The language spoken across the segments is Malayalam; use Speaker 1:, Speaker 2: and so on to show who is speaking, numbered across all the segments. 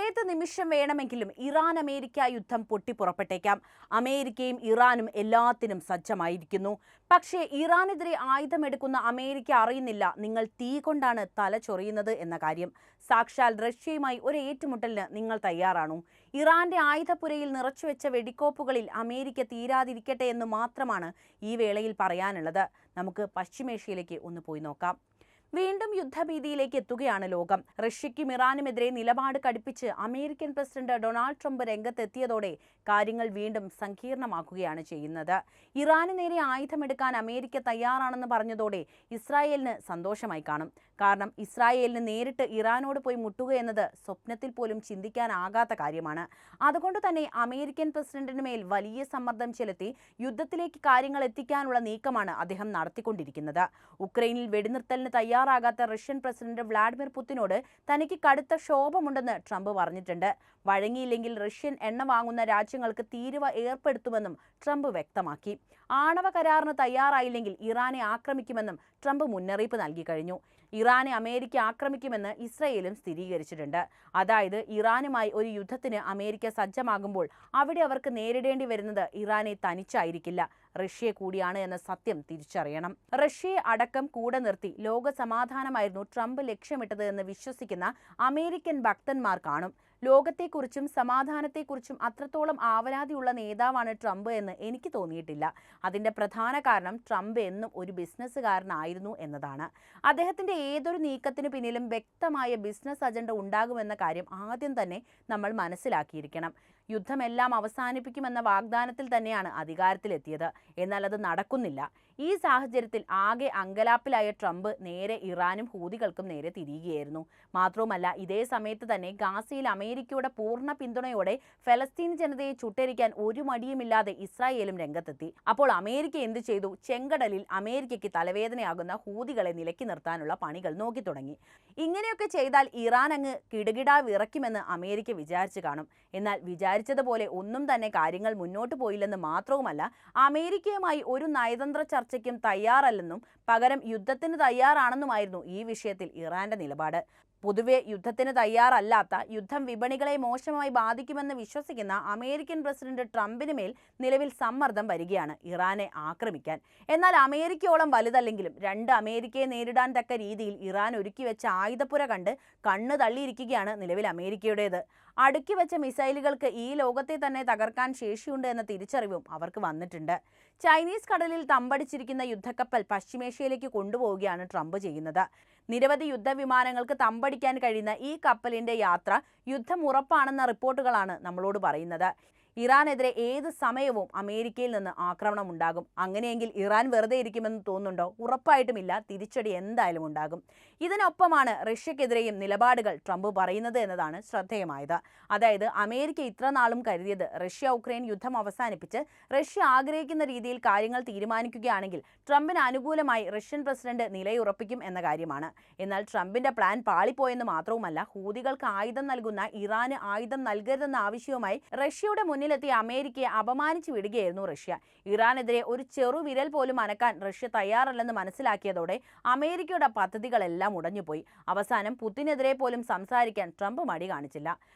Speaker 1: ഏത് നിമിഷം വേണമെങ്കിലും ഇറാൻ അമേരിക്ക യുദ്ധം പൊട്ടിപ്പുറപ്പെട്ടേക്കാം. അമേരിക്കയും ഇറാനും എല്ലാത്തിനും സജ്ജമായിരിക്കുന്നു. പക്ഷേ ഇറാനെതിരെ ആയുധമെടുക്കുന്ന അമേരിക്ക അറിയുന്നില്ല നിങ്ങൾ തീ കൊണ്ടാണ് തല ചൊറിയുന്നത് എന്ന കാര്യം. സാക്ഷാൽ റഷ്യയുമായി ഒരു ഏറ്റുമുട്ടലിന് നിങ്ങൾ തയ്യാറാണോ? ഇറാന്റെ ആയുധപ്പുരയിൽ നിറച്ചുവെച്ച വെടിക്കോപ്പുകളിൽ അമേരിക്ക തീരാതിരിക്കട്ടെ എന്ന് മാത്രമാണ് ഈ വേളയിൽ പറയാനുള്ളത്. നമുക്ക് പശ്ചിമേഷ്യയിലേക്ക് ഒന്ന് പോയി നോക്കാം. വീണ്ടും യുദ്ധഭീതിയിലേക്ക് എത്തുകയാണ് ലോകം. റഷ്യയ്ക്കും ഇറാനുമെതിരെ നിലപാട് കടുപ്പിച്ച് അമേരിക്കൻ പ്രസിഡന്റ് ഡൊണാൾഡ് ട്രംപ് രംഗത്തെത്തിയതോടെ കാര്യങ്ങൾ വീണ്ടും സങ്കീർണമാക്കുകയാണ് ചെയ്യുന്നത്. ഇറാന് നേരെ ആയുധമെടുക്കാൻ അമേരിക്ക തയ്യാറാണെന്ന് പറഞ്ഞതോടെ ഇസ്രായേലിന് സന്തോഷമായി കാണും. കാരണം ഇസ്രായേലിന് നേരിട്ട് ഇറാനോട് പോയി മുട്ടുക എന്നത് സ്വപ്നത്തിൽ പോലും ചിന്തിക്കാനാകാത്ത കാര്യമാണ്. അതുകൊണ്ട് തന്നെ അമേരിക്കൻ പ്രസിഡന്റിന് മേൽ വലിയ സമ്മർദ്ദം ചെലുത്തി യുദ്ധത്തിലേക്ക് കാര്യങ്ങൾ എത്തിക്കാനുള്ള നീക്കമാണ് അദ്ദേഹം നടത്തിക്കൊണ്ടിരിക്കുന്നത്. ഉക്രൈനിൽ വെടിനിർത്തലിന് തയ്യാറാകാത്ത റഷ്യൻ പ്രസിഡന്റ് വ്ളാഡിമിർ പുടിനോട് തനിക്ക് കടുത്ത ക്ഷോഭമുണ്ടെന്ന് ട്രംപ് പറഞ്ഞിട്ടുണ്ട്. വഴങ്ങിയില്ലെങ്കിൽ റഷ്യൻ എണ്ണ വാങ്ങുന്ന രാജ്യങ്ങൾക്ക് തീരുവ ഏർപ്പെടുത്തുമെന്നും ട്രംപ് വ്യക്തമാക്കി. ആണവ കരാറിന് തയ്യാറായില്ലെങ്കിൽ ഇറാനെ ആക്രമിക്കുമെന്നും ട്രംപ് മുന്നറിയിപ്പ് നൽകി കഴിഞ്ഞു. ഇറാനെ അമേരിക്ക ആക്രമിക്കുമെന്ന് ഇസ്രയേലും സ്ഥിരീകരിച്ചിട്ടുണ്ട്. അതായത് ഇറാനുമായി ഒരു യുദ്ധത്തിന് അമേരിക്ക സജ്ജമാകുമ്പോൾ അവിടെ അവർക്ക് നേരിടേണ്ടി വരുന്നത് ഇറാനെ തനിച്ചായിരിക്കില്ല, റഷ്യയെ കൂടിയാണ് എന്ന സത്യം തിരിച്ചറിയണം. റഷ്യയെ അടക്കം കൂടെ നിർത്തി ലോക സമാധാനമായിരുന്നു ട്രംപ് ലക്ഷ്യമിട്ടത് എന്ന് വിശ്വസിക്കുന്ന അമേരിക്കൻ ഭക്തന്മാർ കാണും. ലോകത്തെക്കുറിച്ചും സമാധാനത്തെക്കുറിച്ചും അത്രത്തോളം ആവലാതിയുള്ള നേതാവാണ് ട്രംപ് എന്ന് എനിക്ക് തോന്നിയിട്ടില്ല. അതിൻ്റെ പ്രധാന കാരണം ട്രംപ് എന്നും ഒരു ബിസിനസ്സുകാരനായിരുന്നു എന്നതാണ്. അദ്ദേഹത്തിൻ്റെ ഏതൊരു നീക്കത്തിനു പിന്നിലും വ്യക്തമായ ബിസിനസ് അജണ്ട ഉണ്ടാകുമെന്ന കാര്യം ആദ്യം തന്നെ നമ്മൾ മനസ്സിലാക്കിയിരിക്കണം. യുദ്ധമെല്ലാം അവസാനിപ്പിക്കുമെന്ന വാഗ്ദാനത്തിൽ തന്നെയാണ് അധികാരത്തിലെത്തിയത്. എന്നാൽ അത് നടക്കുന്നില്ല. ഈ സാഹചര്യത്തിൽ ആകെ അങ്കലാപ്പിലായ ട്രംപ് നേരെ ഇറാനും ഹൂതികൾക്കും നേരെ തിരിയുകയായിരുന്നു. മാത്രവുമല്ല ഇതേ സമയത്ത് തന്നെ ഗാസയിൽ അമേരിക്കയുടെ പൂർണ്ണ പിന്തുണയോടെ ഫലസ്തീൻ ജനതയെ ചുട്ടരിക്കാൻ ഒരു മടിയുമില്ലാതെ ഇസ്രായേലും രംഗത്തെത്തി. അപ്പോൾ അമേരിക്ക എന്ത് ചെയ്തു? ചെങ്കടലിൽ അമേരിക്കയ്ക്ക് തലവേദനയാകുന്ന ഹൂതികളെ നിലക്കി നിർത്താനുള്ള പണികൾ നോക്കി തുടങ്ങി. ഇങ്ങനെയൊക്കെ ചെയ്താൽ ഇറാൻ അങ്ങ് കിടുകിടാ വിറയ്ക്കുമെന്ന് അമേരിക്ക വിചാരിച്ചു കാണും. എന്നാൽ വിചാരിച്ചതുപോലെ ഒന്നും തന്നെ കാര്യങ്ങൾ മുന്നോട്ട് പോയില്ലെന്ന് മാത്രവുമല്ല, അമേരിക്കയുമായി ഒരു നയതന്ത്ര ചർച്ചയ്ക്കും തയ്യാറല്ലെന്നും പകരം യുദ്ധത്തിന് തയ്യാറാണെന്നുമായിരുന്നു ഈ വിഷയത്തിൽ ഇറാന്റെ നിലപാട്. പൊതുവെ യുദ്ധത്തിന് തയ്യാറല്ലാത്ത, യുദ്ധം വിപണികളെ മോശമായി ബാധിക്കുമെന്ന് വിശ്വസിക്കുന്ന അമേരിക്കൻ പ്രസിഡന്റ് ട്രംപിന് മേൽ നിലവിൽ സമ്മർദ്ദം വരികയാണ് ഇറാനെ ആക്രമിക്കാൻ. എന്നാൽ അമേരിക്കയോളം വലുതല്ലെങ്കിലും രണ്ട് അമേരിക്കയെ നേരിടാൻ തക്ക രീതിയിൽ ഇറാൻ ഒരുക്കി വെച്ച ആയുധപ്പുര കണ്ട് കണ്ണ് തള്ളിയിരിക്കുകയാണ് നിലവിൽ അമേരിക്കയുടേത്. അടുക്കി വെച്ച മിസൈലുകൾക്ക് ഈ ലോകത്തെ തന്നെ തകർക്കാൻ ശേഷിയുണ്ട് എന്ന തിരിച്ചറിവും അവർക്ക് വന്നിട്ടുണ്ട്. ചൈനീസ് കടലിൽ തമ്പടിച്ചിരിക്കുന്ന യുദ്ധക്കപ്പൽ പശ്ചിമേഷ്യയിലേക്ക് കൊണ്ടുപോവുകയാണ് ട്രംപ് ചെയ്യുന്നത്. നിരവധി യുദ്ധവിമാനങ്ങൾക്ക് തമ്പടിക്കാൻ കഴിയുന്ന ഈ കപ്പലിന്റെ യാത്ര യുദ്ധം ഉറപ്പാണെന്ന റിപ്പോർട്ടുകളാണ് നമ്മളോട് പറയുന്നത്. ഇറാനെതിരെ ഏത് സമയവും അമേരിക്കയിൽ നിന്ന് ആക്രമണം ഉണ്ടാകും. അങ്ങനെയെങ്കിൽ ഇറാൻ വെറുതെ ഇരിക്കുമെന്ന് തോന്നുന്നുണ്ടോ? ഉറപ്പായിട്ടുമില്ല. തിരിച്ചടി എന്തായാലും ഉണ്ടാകും. ഇതിനൊപ്പമാണ് റഷ്യക്കെതിരെയും നിലപാടുകൾ ട്രംപ് പറയുന്നത് എന്നതാണ് ശ്രദ്ധേയമായത്. അതായത് അമേരിക്ക ഇത്ര നാളും കരുതിയത് റഷ്യ ഉക്രൈൻ യുദ്ധം അവസാനിപ്പിച്ച് റഷ്യ ആഗ്രഹിക്കുന്ന രീതിയിൽ കാര്യങ്ങൾ തീരുമാനിക്കുകയാണെങ്കിൽ ട്രംപിന് അനുകൂലമായി റഷ്യൻ പ്രസിഡന്റ് നിലയുറപ്പിക്കും എന്ന കാര്യമാണ്. എന്നാൽ ട്രംപിന്റെ പ്ലാൻ പാളിപ്പോയെന്ന് മാത്രവുമല്ല, ഹൂതികൾക്ക് ആയുധം നൽകുന്ന ഇറാന് ആയുധം നൽകരുതെന്ന ആവശ്യവുമായി റഷ്യയുടെ മുന്നിലെത്തിയ അമേരിക്കയെ അപമാനിച്ചു വിടുകയായിരുന്നു റഷ്യ. ഇറാനെതിരെ ഒരു ചെറുവിരൽ പോലും അനക്കാൻ റഷ്യ തയ്യാറല്ലെന്ന് മനസ്സിലാക്കിയതോടെ അമേരിക്കയുടെ പദ്ധതികളെല്ലാം ഉടഞ്ഞുപോയി. അവസാനം പുതിനെതിരെ പോലും സംസാരിക്കാൻ ട്രംപ് മടി കാണിച്ചില്ല.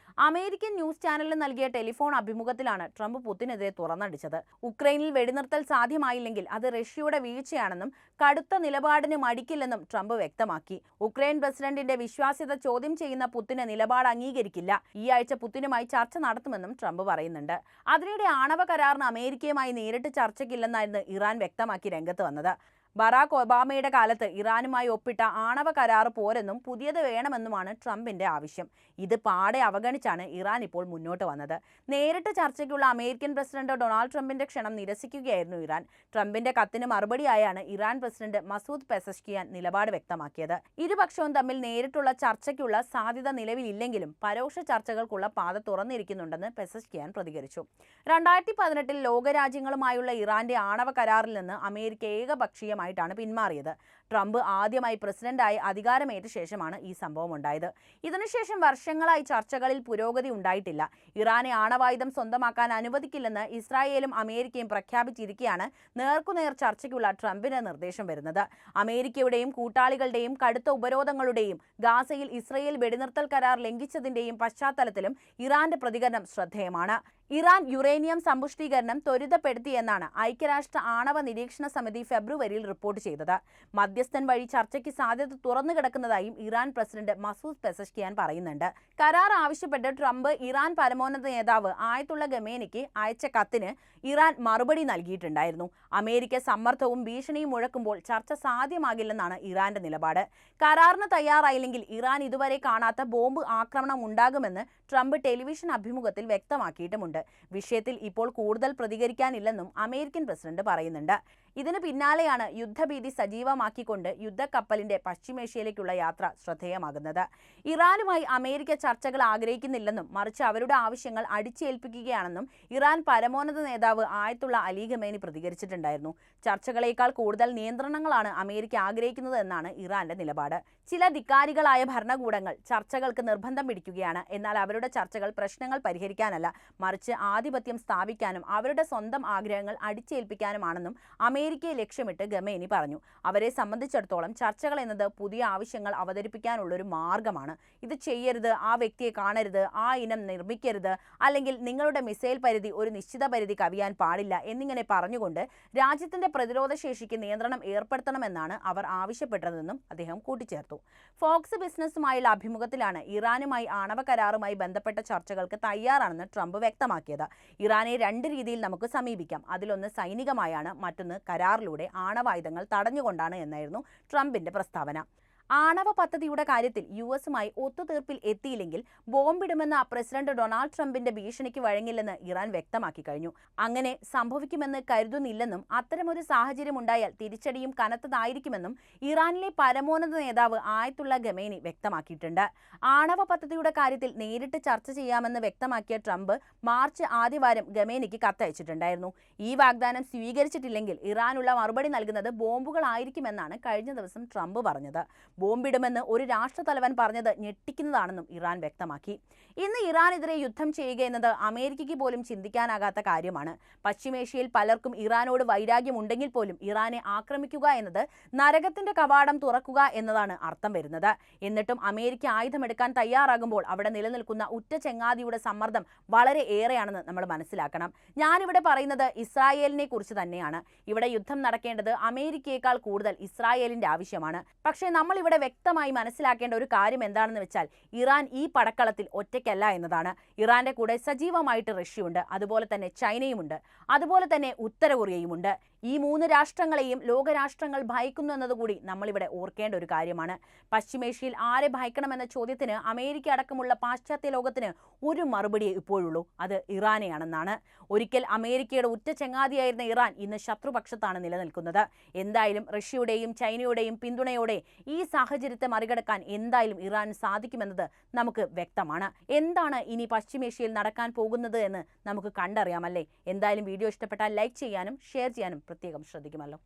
Speaker 1: അമേരിക്കൻ ന്യൂസ് ചാനലിന് നൽകിയ ടെലിഫോൺ അഭിമുഖത്തിലാണ് ട്രംപ് പുതിനെതിരെ തുറന്നടിച്ചത്. ഉക്രൈനിൽ വെടിനിർത്തൽ സാധ്യമായില്ലെങ്കിൽ അത് റഷ്യയുടെ വീഴ്ചയാണെന്നും കടുത്ത നിലപാടിന് മടിക്കില്ലെന്നും ട്രംപ് വ്യക്തമാക്കി. ഉക്രൈൻ പ്രസിഡന്റിന്റെ വിശ്വാസ്യത ചോദ്യം ചെയ്യുന്ന പുതിന് നിലപാട് അംഗീകരിക്കില്ല. ഈ ആഴ്ച പുതിനുമായി ചർച്ച നടത്തുമെന്നും ട്രംപ് പറയുന്നുണ്ട്. അതിനിടെ ആണവ കരാറിന് അമേരിക്കയുമായി നേരിട്ട് ചർച്ചയ്ക്കില്ലെന്നായിരുന്നു ഇറാൻ വ്യക്തമാക്കി രംഗത്ത് വന്നത്. ബറാക് ഒബാമയുടെ കാലത്ത് ഇറാനുമായി ഒപ്പിട്ട ആണവ കരാർ പോരെന്നും പുതിയത് വേണമെന്നുമാണ് ട്രംപിന്റെ ആവശ്യം. ഇത് പാടെ അവഗണിച്ചാണ് ഇറാൻ ഇപ്പോൾ മുന്നോട്ട് വന്നത്. നേരിട്ട് ചർച്ചയ്ക്കുള്ള അമേരിക്കൻ പ്രസിഡന്റ് ഡൊണാൾഡ് ട്രംപിന്റെ ക്ഷണം നിരസിക്കുകയായിരുന്നു ഇറാൻ. ട്രംപിന്റെ കത്തിന് മറുപടിയായാണ് ഇറാൻ പ്രസിഡന്റ് മസൂദ് പെസഷ്കിയാൻ നിലപാട് വ്യക്തമാക്കിയത്. ഇരുപക്ഷവും തമ്മിൽ നേരിട്ടുള്ള ചർച്ചയ്ക്കുള്ള സാധ്യത നിലവിലില്ലെങ്കിലും പരോക്ഷ ചർച്ചകൾക്കുള്ള പാത തുറന്നിരിക്കുന്നുണ്ടെന്ന് പെസഷ്കിയാൻ പ്രതികരിച്ചു. 2018 ലോകരാജ്യങ്ങളുമായുള്ള ഇറാന്റെ ആണവ കരാറിൽ നിന്ന് അമേരിക്ക ഏകപക്ഷീയമായിട്ടാണ് പിന്മാറിയത്. ട്രംപ് ആദ്യമായി പ്രസിഡന്റായി അധികാരമേറ്റ ശേഷമാണ് ഈ സംഭവം ഉണ്ടായത്. ഇതിനുശേഷം വർഷങ്ങളായി ചർച്ചകളിൽ പുരോഗതി ഉണ്ടായിട്ടില്ല. ഇറാനെ ആണവായുധം സ്വന്തമാക്കാൻ അനുവദിക്കില്ലെന്ന് ഇസ്രായേലും അമേരിക്കയും പ്രഖ്യാപിച്ചിരിക്കെയാണ് നേർക്കുനേർ ചർച്ചയ്ക്കുള്ള ട്രംപിന്റെ നിർദ്ദേശം വരുന്നത്. അമേരിക്കയുടെയും കൂട്ടാളികളുടെയും കടുത്ത ഉപരോധങ്ങളുടെയും ഗാസയിൽ ഇസ്രായേൽ വെടിനിർത്തൽ കരാർ ലംഘിച്ചതിന്റെയും പശ്ചാത്തലത്തിലും ഇറാന്റെ പ്രതികരണം ശ്രദ്ധേയമാണ്. ഇറാൻ യുറേനിയം സമ്പുഷ്ടീകരണം ത്വരിതപ്പെടുത്തിയെന്നാണ് ഐക്യരാഷ്ട്ര ആണവ നിരീക്ഷണ സമിതി ഫെബ്രുവരിയിൽ റിപ്പോർട്ട് ചെയ്തത്. മധ്യസ്ഥൻ വഴി ചർച്ചയ്ക്ക് സാധ്യത തുറന്നു കിടക്കുന്നതായും ഇറാൻ പ്രസിഡന്റ് മസൂദ് പെസഷ്കിയാൻ പറയുന്നുണ്ട്. കരാർ ആവശ്യപ്പെട്ട് ട്രംപ് ഇറാൻ പരമോന്നത നേതാവ് ആയത്തുള്ള ഖമേനിക്ക് അയച്ച കത്തിന് ഇറാൻ മറുപടി നൽകിയിട്ടുണ്ടായിരുന്നു. അമേരിക്ക സമ്മർദ്ദവും ഭീഷണിയും മുഴക്കുമ്പോൾ ചർച്ച സാധ്യമാകില്ലെന്നാണ് ഇറാന്റെ നിലപാട്. കരാറിന് തയ്യാറായില്ലെങ്കിൽ ഇറാൻ ഇതുവരെ കാണാത്ത ബോംബ് ആക്രമണം ഉണ്ടാകുമെന്ന് ട്രംപ് ടെലിവിഷൻ അഭിമുഖത്തിൽ വ്യക്തമാക്കിയിട്ടുമുണ്ട്. വിഷയത്തിൽ ഇപ്പോൾ കൂടുതൽ പ്രതികരിക്കാനില്ലെന്നും അമേരിക്കൻ പ്രസിഡന്റ് പറയുന്നുണ്ട്. ഇതിന് പിന്നാലെയാണ് യുദ്ധഭീതി സജീവമാക്കിക്കൊണ്ട് യുദ്ധക്കപ്പലിന്റെ പശ്ചിമേഷ്യയിലേക്കുള്ള യാത്ര ശ്രദ്ധേയമാകുന്നത്. ഇറാനുമായി അമേരിക്ക ചർച്ചകൾ ആഗ്രഹിക്കുന്നില്ലെന്നും മറിച്ച് അവരുടെ ആവശ്യങ്ങൾ അടിച്ചേൽപ്പിക്കുകയാണെന്നും ഇറാൻ പരമോന്നത നേതാവ് ആയത്തുള്ള അലി ഖമേനി പ്രതികരിച്ചിട്ടുണ്ടായിരുന്നു. ചർച്ചകളേക്കാൾ കൂടുതൽ നിയന്ത്രണങ്ങളാണ് അമേരിക്ക ആഗ്രഹിക്കുന്നത് എന്നാണ് ഇറാന്റെ നിലപാട്. ചില ധിക്കാരികളായ ഭരണകൂടങ്ങൾ ചർച്ചകൾക്ക് നിർബന്ധം പിടിക്കുകയാണ്. എന്നാൽ അവരുടെ ചർച്ചകൾ പ്രശ്നങ്ങൾ പരിഹരിക്കാനല്ല, മറിച്ച് ആധിപത്യം സ്ഥാപിക്കാനും അവരുടെ സ്വന്തം ആഗ്രഹങ്ങൾ അടിച്ചേൽപ്പിക്കാനുമാണെന്നും അമേരിക്കയെ ലക്ഷ്യമിട്ട് ഖമേനി പറഞ്ഞു. അവരെ സംബന്ധിച്ചിടത്തോളം ചർച്ചകൾ എന്നത് പുതിയ ആവശ്യങ്ങൾ അവതരിപ്പിക്കാനുള്ളൊരു മാർഗമാണ്. ഇത് ചെയ്യരുത്, ആ വ്യക്തിയെ കാണരുത്, ആ ഇനം നിർമ്മിക്കരുത്, അല്ലെങ്കിൽ നിങ്ങളുടെ മിസൈൽ പരിധി ഒരു നിശ്ചിത പരിധി കവിയാൻ പാടില്ല എന്നിങ്ങനെ പറഞ്ഞുകൊണ്ട് രാജ്യത്തിന്റെ പ്രതിരോധ ശേഷിക്ക് നിയന്ത്രണം ഏർപ്പെടുത്തണമെന്നാണ് അവർ ആവശ്യപ്പെട്ടതെന്നും അദ്ദേഹം കൂട്ടിച്ചേർത്തു. ഫോക്സ് ബിസിനസ്സുമായുള്ള അഭിമുഖത്തിലാണ് ഇറാനുമായി ആണവ കരാറുമായി ബന്ധപ്പെട്ട ചർച്ചകൾക്ക് തയ്യാറാണെന്ന് ട്രംപ് വ്യക്തമാക്കിയത്. ഇറാനെ രണ്ട് രീതിയിൽ നമുക്ക് സമീപിക്കാം. അതിലൊന്ന് സൈനികമായാണ്, മറ്റൊന്ന് കരാറിലൂടെ ആണവായുധങ്ങൾ തടഞ്ഞുകൊണ്ടാണ് എന്നായിരുന്നു ട്രംപിന്റെ പ്രസ്താവന. ആണവ പദ്ധതിയുടെ കാര്യത്തിൽ യുഎസുമായി ഒത്തുതീർപ്പിൽ എത്തിയില്ലെങ്കിൽ ബോംബിടുമെന്ന പ്രസിഡന്റ് ഡൊണാൾഡ് ട്രംപിന്റെ ഭീഷണിക്ക് വഴങ്ങില്ലെന്ന് ഇറാൻ വ്യക്തമാക്കി കഴിഞ്ഞു. അങ്ങനെ സംഭവിക്കുമെന്ന് കരുതുന്നില്ലെന്നും അത്തരമൊരു സാഹചര്യം ഉണ്ടായാൽ തിരിച്ചടിയും കനത്തതായിരിക്കുമെന്നും ഇറാനിലെ പരമോന്നത നേതാവ് ആയത്തുള്ള ഖമേനി വ്യക്തമാക്കിയിട്ടുണ്ട്. ആണവ പദ്ധതിയുടെ കാര്യത്തിൽ നേരിട്ട് ചർച്ച ചെയ്യാമെന്ന് വ്യക്തമാക്കിയ ട്രംപ് മാർച്ച് ആദ്യവാരം ഖമേനിക്ക് കത്തയച്ചിട്ടുണ്ടായിരുന്നു. ഈ വാഗ്ദാനം സ്വീകരിച്ചിട്ടില്ലെങ്കിൽ ഇറാനുള്ള മറുപടി നൽകുന്നത് ബോംബുകളായിരിക്കുമെന്നാണ് കഴിഞ്ഞ ദിവസം ട്രംപ് പറഞ്ഞത്. ബോംബിടുമെന്ന് ഒരു രാഷ്ട്രതലവൻ പറഞ്ഞത് ഞെട്ടിക്കുന്നതാണെന്നും ഇറാൻ വ്യക്തമാക്കി. ഇന്ന് ഇറാനെതിരെ യുദ്ധം ചെയ്യുക എന്നത് അമേരിക്കയ്ക്ക് പോലും ചിന്തിക്കാനാകാത്ത കാര്യമാണ്. പശ്ചിമേഷ്യയിൽ പലർക്കും ഇറാനോട് വൈരാഗ്യമുണ്ടെങ്കിൽ പോലും ഇറാനെ ആക്രമിക്കുക എന്നത് നരകത്തിന്റെ കവാടം തുറക്കുക എന്നതാണ് അർത്ഥം വരുന്നത്. എന്നിട്ടും അമേരിക്ക ആയുധമെടുക്കാൻ തയ്യാറാകുമ്പോൾ അവിടെ നിലനിൽക്കുന്ന ഉറ്റ ചെങ്ങാതിയുടെ സമ്മർദ്ദം വളരെ ഏറെയാണെന്ന് നമ്മൾ മനസ്സിലാക്കണം. ഞാനിവിടെ പറയുന്നത് ഇസ്രായേലിനെ കുറിച്ച് തന്നെയാണ്. ഇവിടെ യുദ്ധം നടക്കേണ്ടത് അമേരിക്കയേക്കാൾ കൂടുതൽ ഇസ്രായേലിന്റെ ആവശ്യമാണ്. പക്ഷേ നമ്മൾ ഇവിടെ വ്യക്തമായി മനസ്സിലാക്കേണ്ട ഒരു കാര്യം എന്താണെന്ന് വെച്ചാൽ ഇറാൻ ഈ പടക്കളത്തിൽ ഒറ്റയ്ക്കല്ല എന്നതാണ്. ഇറാന്റെ കൂടെ സജീവമായിട്ട് റഷ്യയുണ്ട്, അതുപോലെ തന്നെ ചൈനയുമുണ്ട്, അതുപോലെ തന്നെ ഉത്തര കൊറിയയുമുണ്ട്. ഈ മൂന്ന് രാഷ്ട്രങ്ങളെയും ലോകരാഷ്ട്രങ്ങൾ ഭയക്കുന്നു എന്നതുകൂടി നമ്മളിവിടെ ഓർക്കേണ്ട ഒരു കാര്യമാണ്. പശ്ചിമേഷ്യയിൽ ആരെ ഭയക്കണമെന്ന ചോദ്യത്തിന് അമേരിക്ക അടക്കമുള്ള പാശ്ചാത്യ ലോകത്തിന് ഒരു മറുപടിയേ ഇപ്പോഴുള്ളൂ, അത് ഇറാനെയാണെന്നാണ്. ഒരിക്കൽ അമേരിക്കയുടെ ഉറ്റ ചങ്ങാതിയായിരുന്ന ഇറാൻ ഇന്ന് ശത്രുപക്ഷത്താണ് നിലനിൽക്കുന്നത്. എന്തായാലും റഷ്യയുടെയും ചൈനയുടെയും പിന്തുണയോടെ ഈ സാഹചര്യത്തെ മറികടക്കാൻ എന്തായാലും ഇറാന് സാധിക്കുമെന്നത് നമുക്ക് വ്യക്തമാണ്. എന്താണ് ഇനി പശ്ചിമേഷ്യയിൽ നടക്കാൻ പോകുന്നത് എന്ന് നമുക്ക് കണ്ടറിയാമല്ലേ. എന്തായാലും വീഡിയോ ഇഷ്ടപ്പെട്ടാൽ ലൈക്ക് ചെയ്യാനും ഷെയർ ചെയ്യാനും പ്രത്യേകം ശ്രദ്ധിക്കുമല്ലോ.